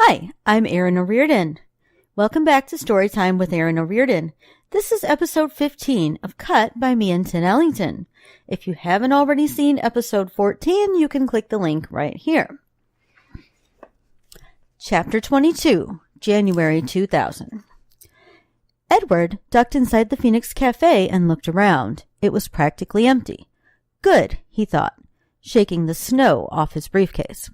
Hi, I'm Erin O'Riordan. Welcome back to Storytime with Erin O'Riordan. This is episode 15 of Cut by me and Tin Ellington. If you haven't already seen episode 14, you can click the link right here. Chapter 22, January 2000. Edward ducked inside the Phoenix Cafe and looked around. It was practically empty. Good, he thought, shaking the snow off his briefcase.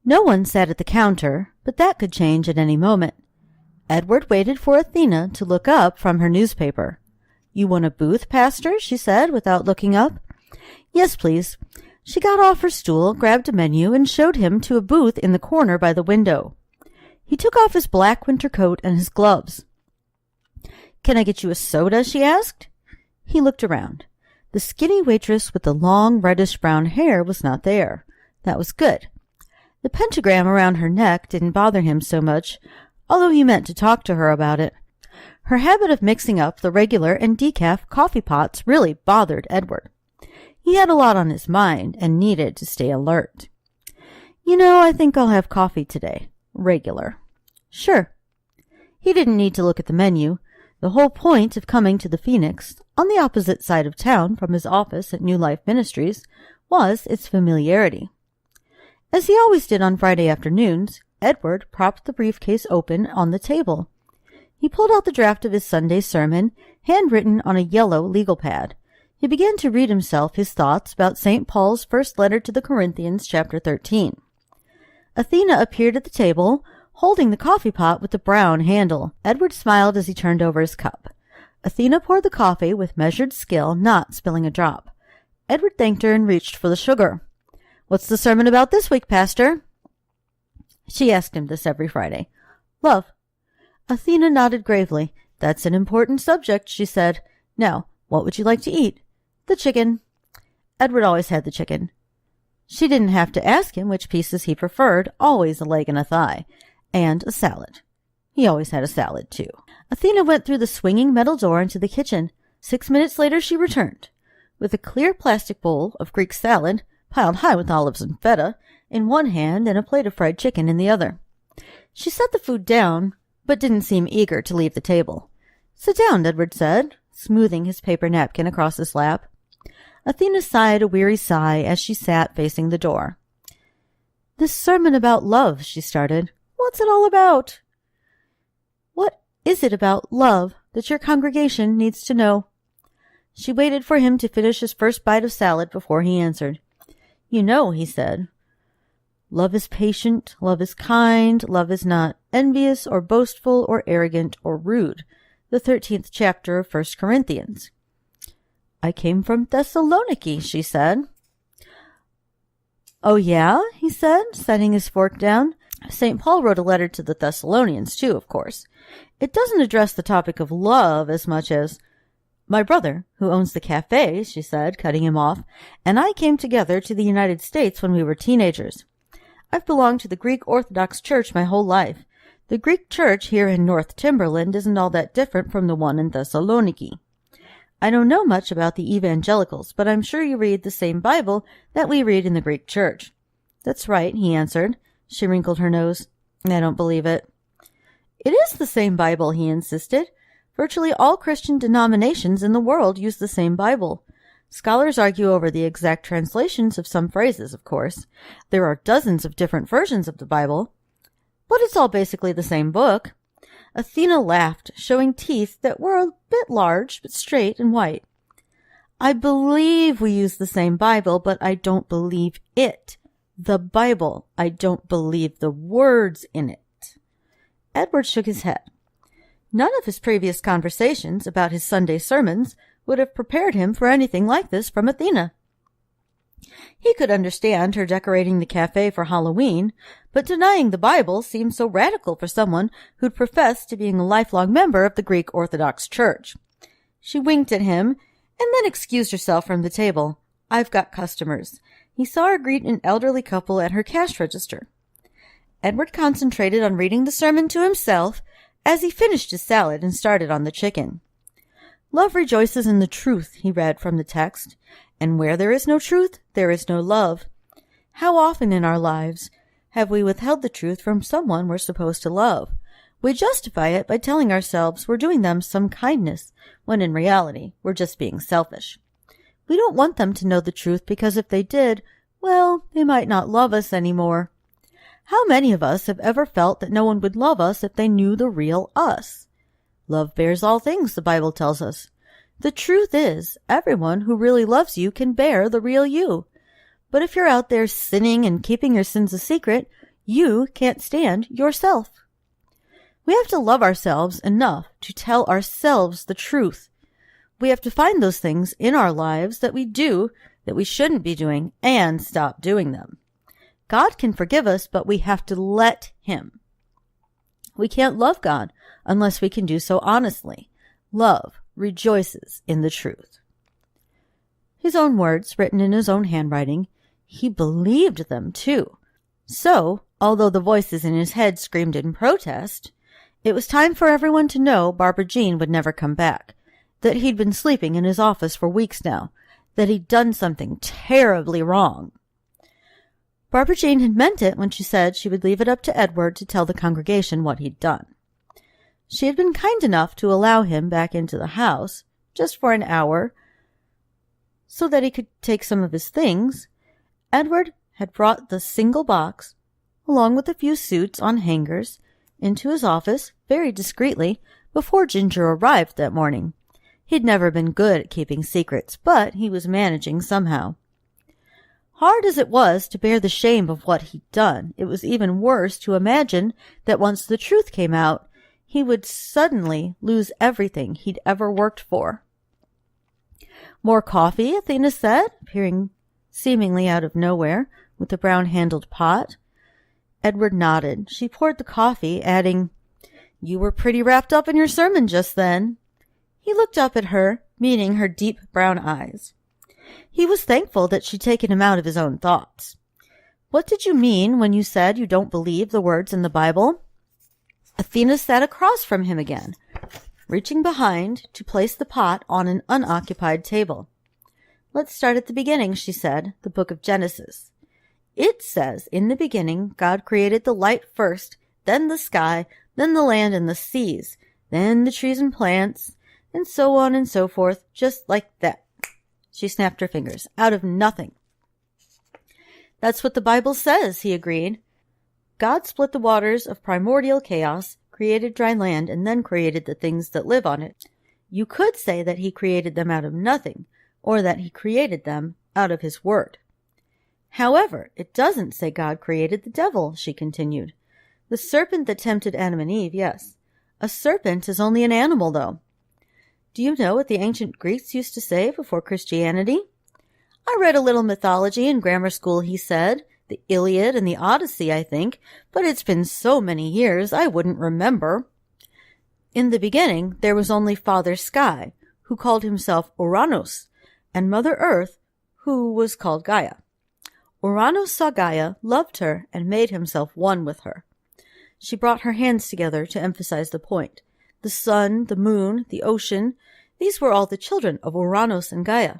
No one sat at the counter, but that could change at any moment. Edward waited for Athena to look up from her newspaper. "You want a booth, Pastor?" she said without looking up. "Yes, please." She got off her stool, grabbed a menu, and showed him to a booth in the corner by the window. He took off his black winter coat and his gloves. "Can I get you a soda?" she asked. He looked around. The skinny waitress with the long reddish-brown hair was not there. That was good. The pentagram around her neck didn't bother him so much, although he meant to talk to her about it. Her habit of mixing up the regular and decaf coffee pots really bothered Edward. He had a lot on his mind and needed to stay alert. I think I'll have coffee today. Regular." "Sure." He didn't need to look at the menu. The whole point of coming to the Phoenix, on the opposite side of town from his office at New Life Ministries, was its familiarity. As he always did on Friday afternoons, Edward propped the briefcase open on the table. He pulled out the draft of his Sunday sermon, handwritten on a yellow legal pad. He began to read himself his thoughts about St. Paul's first letter to the Corinthians, chapter 13. Athena appeared at the table, holding the coffee pot with the brown handle. Edward smiled as he turned over his cup. Athena poured the coffee with measured skill, not spilling a drop. Edward thanked her and reached for the sugar. "What's the sermon about this week, Pastor?" She asked him this every Friday. "Love." Athena nodded gravely. "That's an important subject," she said. "Now, what would you like to eat?" "The chicken." Edward always had the chicken. She didn't have to ask him which pieces he preferred, always a leg and a thigh. And a salad. He always had a salad, too. Athena went through the swinging metal door into the kitchen. 6 minutes later she returned, with a clear plastic bowl of Greek salad, piled high with olives and feta, in one hand and a plate of fried chicken in the other. She set the food down, but didn't seem eager to leave the table. "Sit down," Edward said, smoothing his paper napkin across his lap. Athena sighed a weary sigh as she sat facing the door. "This sermon about love," she started. "What's it all about?" "What is it about love that your congregation needs to know?" She waited for him to finish his first bite of salad before he answered. He said, "Love is patient, love is kind, love is not envious or boastful or arrogant or rude." The 13th chapter of 1 Corinthians. "I came from Thessaloniki," she said. "Oh, yeah?" he said, setting his fork down. St. Paul wrote a letter to the Thessalonians, too, of course. It doesn't address the topic of love as much as, "My brother, who owns the cafe," she said, cutting him off, "and I came together to the United States when we were teenagers. I've belonged to the Greek Orthodox Church my whole life. The Greek Church here in North Timberland isn't all that different from the one in Thessaloniki. I don't know much about the Evangelicals, but I'm sure you read the same Bible that we read in the Greek Church." "That's right," he answered. She wrinkled her nose. "I don't believe it." "It is the same Bible," he insisted. "Virtually all Christian denominations in the world use the same Bible. Scholars argue over the exact translations of some phrases, of course. There are dozens of different versions of the Bible, but it's all basically the same book." Athena laughed, showing teeth that were a bit large, but straight and white. "I believe we use the same Bible, but I don't believe it. The Bible. I don't believe the words in it." Edward shook his head. None of his previous conversations about his Sunday sermons would have prepared him for anything like this from Athena. He could understand her decorating the cafe for Halloween, but denying the Bible seemed so radical for someone who'd professed to being a lifelong member of the Greek Orthodox Church. She winked at him and then excused herself from the table. "I've got customers." He saw her greet an elderly couple at her cash register. Edward concentrated on reading the sermon to himself as he finished his salad and started on the chicken. "Love rejoices in the truth," he read from the text, "and where there is no truth, there is no love." How often in our lives have we withheld the truth from someone we're supposed to love. We justify it by telling ourselves we're doing them some kindness, when in reality, we're just being selfish. We don't want them to know the truth because if they did, well, they might not love us anymore. How many of us have ever felt that no one would love us if they knew the real us? Love bears all things, the Bible tells us. The truth is, everyone who really loves you can bear the real you. But if you're out there sinning and keeping your sins a secret, you can't stand yourself. We have to love ourselves enough to tell ourselves the truth. We have to find those things in our lives that we do that we shouldn't be doing and stop doing them. God can forgive us, but we have to let Him. We can't love God unless we can do so honestly. Love rejoices in the truth. His own words, written in his own handwriting, he believed them too. So, although the voices in his head screamed in protest, it was time for everyone to know Barbara Jean would never come back, that he'd been sleeping in his office for weeks now, that he'd done something terribly wrong. Barbara Jean had meant it when she said she would leave it up to Edward to tell the congregation what he'd done. She had been kind enough to allow him back into the house, just for an hour, so that he could take some of his things. Edward had brought the single box, along with a few suits on hangers, into his office very discreetly before Ginger arrived that morning. He'd never been good at keeping secrets, but he was managing somehow. Hard as it was to bear the shame of what he'd done, it was even worse to imagine that once the truth came out, he would suddenly lose everything he'd ever worked for. More coffee, Athena said, appearing seemingly out of nowhere with a brown-handled pot. Edward nodded. She poured the coffee, adding, "You were pretty wrapped up in your sermon just then." He looked up at her, meeting her deep brown eyes. He was thankful that she'd taken him out of his own thoughts. "What did you mean when you said you don't believe the words in the Bible?" Athena sat across from him again, reaching behind to place the pot on an unoccupied table. "Let's start at the beginning," she said, "the book of Genesis. It says, in the beginning, God created the light first, then the sky, then the land and the seas, then the trees and plants, and so on and so forth, just like that." She snapped her fingers. "Out of nothing." "That's what the Bible says," he agreed. "God split the waters of primordial chaos, created dry land, and then created the things that live on it. You could say that he created them out of nothing, or that he created them out of his word. However, it doesn't say God created the devil," she continued. "The serpent that tempted Adam and Eve, yes. A serpent is only an animal, though. Do you know what the ancient Greeks used to say before Christianity? I read a little mythology in grammar school," he said. "The Iliad and the Odyssey, I think, but it's been so many years I wouldn't remember. In the beginning, there was only Father Sky, who called himself Uranus, and Mother Earth, who was called Gaia. Uranus saw Gaia, loved her, and made himself one with her." She brought her hands together to emphasize the point. The sun, the moon, the ocean, these were all the children of Uranus and Gaia.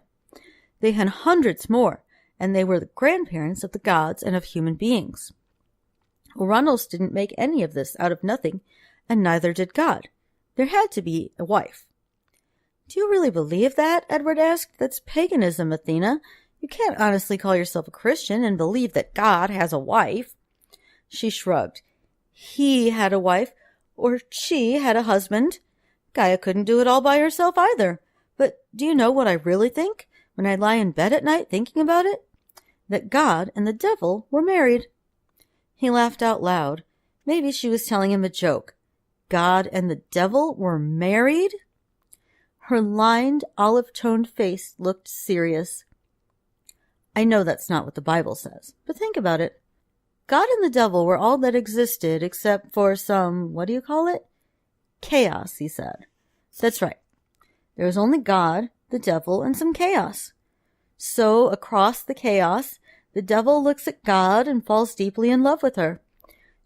They had hundreds more, and they were the grandparents of the gods and of human beings. Uranus didn't make any of this out of nothing, and neither did God. There had to be a wife. "Do you really believe that?" Edward asked. "That's paganism, Athena. You can't honestly call yourself a Christian and believe that God has a wife." She shrugged. "He had a wife, or she had a husband. Gaia couldn't do it all by herself either. But do you know what I really think when I lie in bed at night thinking about it? That God and the devil were married." He laughed out loud. Maybe she was telling him a joke. God and the devil were married? Her lined, olive-toned face looked serious. "I know that's not what the Bible says, but think about it. God and the devil were all that existed except for some, what do you call it? Chaos," he said. "That's right. There was only God, the devil, and some chaos. So, across the chaos, the devil looks at God and falls deeply in love with her.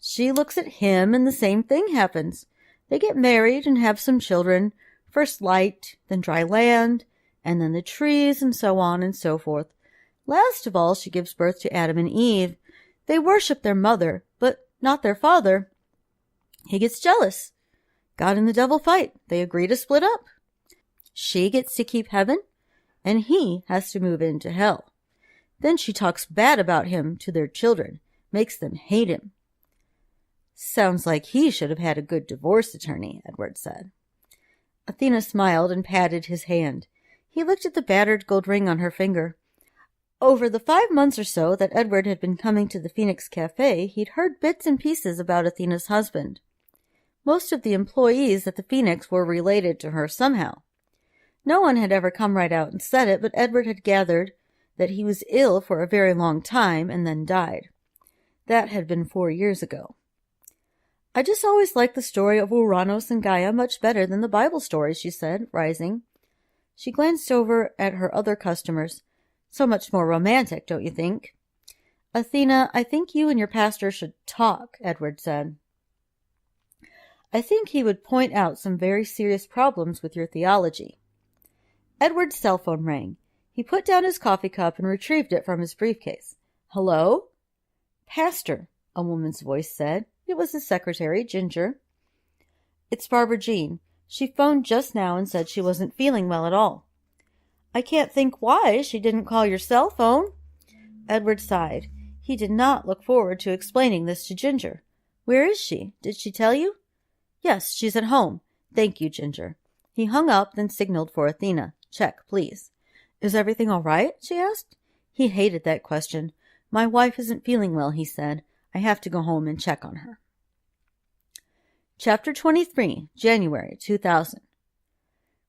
She looks at him and the same thing happens. They get married and have some children, first light, then dry land, and then the trees, and so on and so forth. Last of all, she gives birth to Adam and Eve. They worship their mother, but not their father. He gets jealous. God and the devil fight. They agree to split up. She gets to keep heaven, and he has to move into hell. Then she talks bad about him to their children, makes them hate him. Sounds like he should have had a good divorce attorney, Edward said. Athena smiled and patted his hand. He looked at the battered gold ring on her finger. Over the 5 months or so that Edward had been coming to the Phoenix Cafe, he'd heard bits and pieces about Athena's husband. Most of the employees at the Phoenix were related to her somehow. No one had ever come right out and said it, but Edward had gathered that he was ill for a very long time and then died. That had been 4 years ago. I just always liked the story of Uranus and Gaia much better than the Bible stories, she said, rising. She glanced over at her other customers. So much more romantic, don't you think? Athena, I think you and your pastor should talk, Edward said. I think he would point out some very serious problems with your theology. Edward's cell phone rang. He put down his coffee cup and retrieved it from his briefcase. Hello? Pastor, a woman's voice said. It was his secretary, Ginger. It's Barbara Jean. She phoned just now and said she wasn't feeling well at all. I can't think why she didn't call your cell phone. Edward sighed. He did not look forward to explaining this to Ginger. Where is she? Did she tell you? Yes, she's at home. Thank you, Ginger. He hung up, then signaled for Athena. Check, please. Is everything all right? She asked. He hated that question. My wife isn't feeling well, he said. I have to go home and check on her. Chapter 23, January 2000.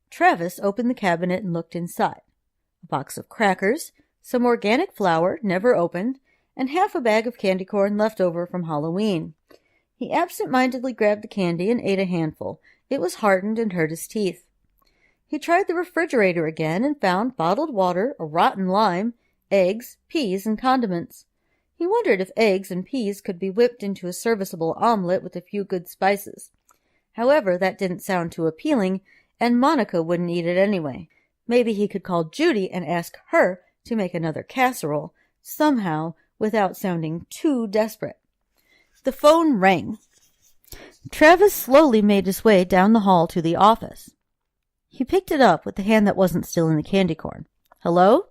Travis opened the cabinet and looked inside. A box of crackers, some organic flour, never opened, and half a bag of candy corn left over from Halloween. He absent-mindedly grabbed the candy and ate a handful. It was hardened and hurt his teeth. He tried the refrigerator again and found bottled water, a rotten lime, eggs, peas, and condiments. He wondered if eggs and peas could be whipped into a serviceable omelet with a few good spices. However, that didn't sound too appealing, and Monica wouldn't eat it anyway. Maybe he could call Judy and ask her to make another casserole, somehow, without sounding too desperate. The phone rang. Travis slowly made his way down the hall to the office. He picked it up with the hand that wasn't still in the candy corn. Hello?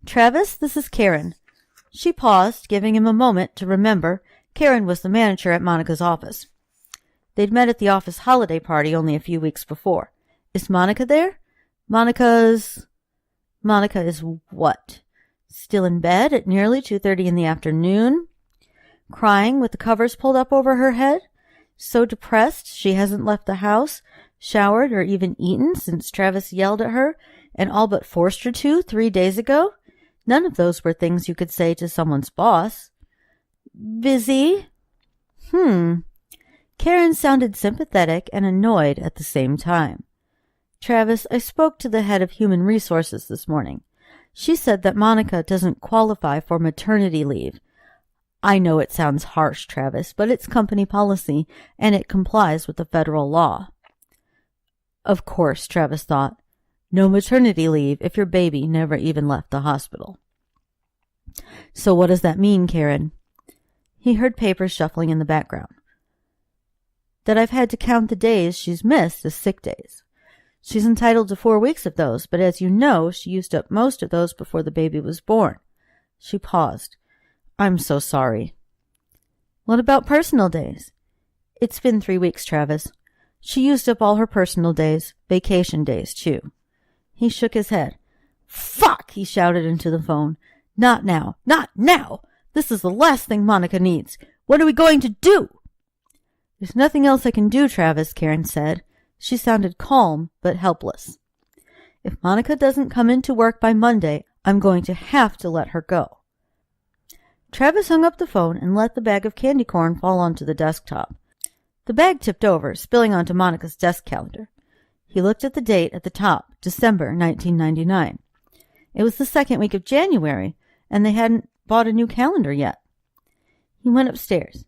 Travis, this is Karen. She paused, giving him a moment to remember. Karen was the manager at Monica's office. They'd met at the office holiday party only a few weeks before. Is Monica there? Monica is what? Still in bed at nearly 2:30 in the afternoon? Crying with the covers pulled up over her head? So depressed she hasn't left the house, showered, or even eaten since Travis yelled at her and all but forced her to 3 days ago? None of those were things you could say to someone's boss. Busy? Karen sounded sympathetic and annoyed at the same time. Travis, I spoke to the head of human resources this morning. She said that Monica doesn't qualify for maternity leave. I know it sounds harsh, Travis, but it's company policy, and it complies with the federal law. Of course, Travis thought. No maternity leave if your baby never even left the hospital. So what does that mean, Karen? He heard papers shuffling in the background. That I've had to count the days she's missed as sick days. She's entitled to 4 weeks of those, but as you know, she used up most of those before the baby was born. She paused. I'm so sorry. What about personal days? It's been 3 weeks, Travis. She used up all her personal days, vacation days, too. He shook his head. Fuck! He shouted into the phone. Not now! Not now! This is the last thing Monica needs. What are we going to do? There's nothing else I can do, Travis, Karen said. She sounded calm, but helpless. If Monica doesn't come into work by Monday, I'm going to have to let her go. Travis hung up the phone and let the bag of candy corn fall onto the desktop. The bag tipped over, spilling onto Monica's desk calendar. He looked at the date at the top, December 1999. It was the second week of January, and they hadn't bought a new calendar yet. He went upstairs.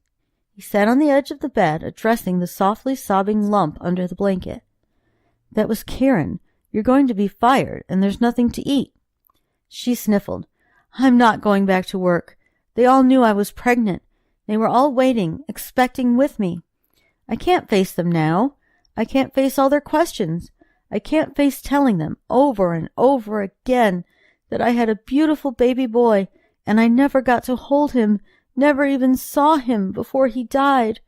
He sat on the edge of the bed, addressing the softly sobbing lump under the blanket. That was Karen. You're going to be fired, and there's nothing to eat. She sniffled. I'm not going back to work. They all knew I was pregnant. They were all waiting, expecting with me. I can't face them now. I can't face all their questions. I can't face telling them over and over again that I had a beautiful baby boy and I never got to hold him, never even saw him before he died.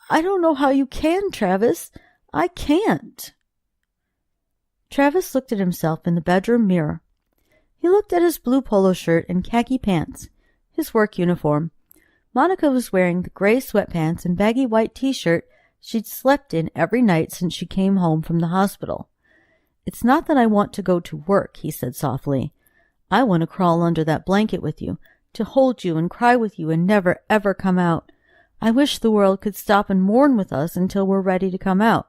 I don't know how you can, Travis. I can't. Travis looked at himself in the bedroom mirror. He looked at his blue polo shirt and khaki pants, his work uniform. Monica was wearing the gray sweatpants and baggy white t-shirt she'd slept in every night since she came home from the hospital. It's not that I want to go to work, he said softly. I want to crawl under that blanket with you, to hold you and cry with you and never ever come out. I wish the world could stop and mourn with us until we're ready to come out.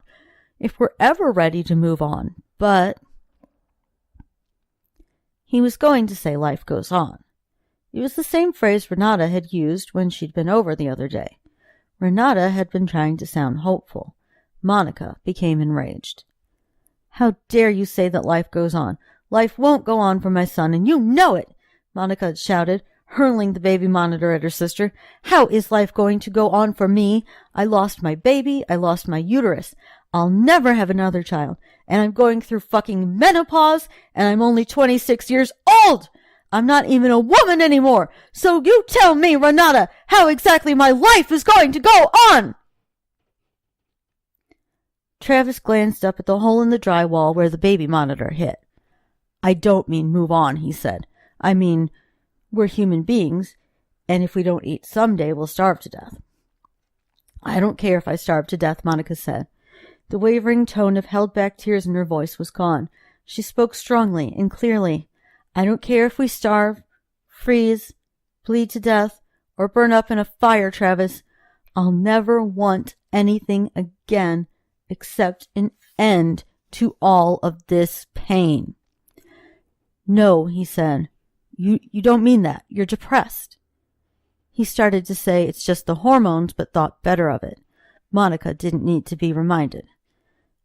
If we're ever ready to move on, but... He was going to say life goes on. It was the same phrase Renata had used when she'd been over the other day. Renata had been trying to sound hopeful. Monica became enraged. How dare you say that life goes on? Life won't go on for my son, and you know it! Monica had shouted, hurling the baby monitor at her sister. How is life going to go on for me? I lost my baby. I lost my uterus. I'll never have another child. And I'm going through fucking menopause, and I'm only 26 years old! I'm not even a woman anymore! So you tell me, Renata, how exactly my life is going to go on! Travis glanced up at the hole in the drywall where the baby monitor hit. I don't mean move on, he said. I mean, we're human beings, and if we don't eat someday, we'll starve to death. I don't care if I starve to death, Monica said. The wavering tone of held-back tears in her voice was gone. She spoke strongly and clearly. I don't care if we starve, freeze, bleed to death, or burn up in a fire, Travis. I'll never want anything again except an end to all of this pain. No, he said. You don't mean that. You're depressed. He started to say it's just the hormones, but thought better of it. Monica didn't need to be reminded.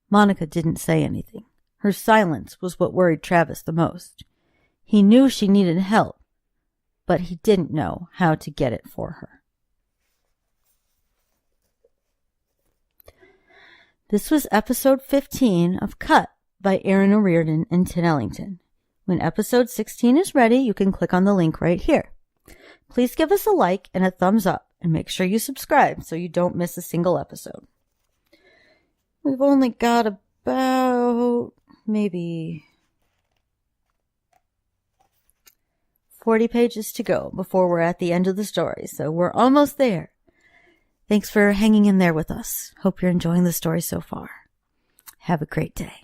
Monica didn't say anything. Her silence was what worried Travis the most. He knew she needed help, but he didn't know how to get it for her. This was episode 15 of Cut by Erin O'Riordan and Tin Ellington. When episode 16 is ready, you can click on the link right here. Please give us a like and a thumbs up, and make sure you subscribe so you don't miss a single episode. We've only got about maybe 40 pages to go before we're at the end of the story, so we're almost there. Thanks for hanging in there with us. Hope you're enjoying the story so far. Have a great day.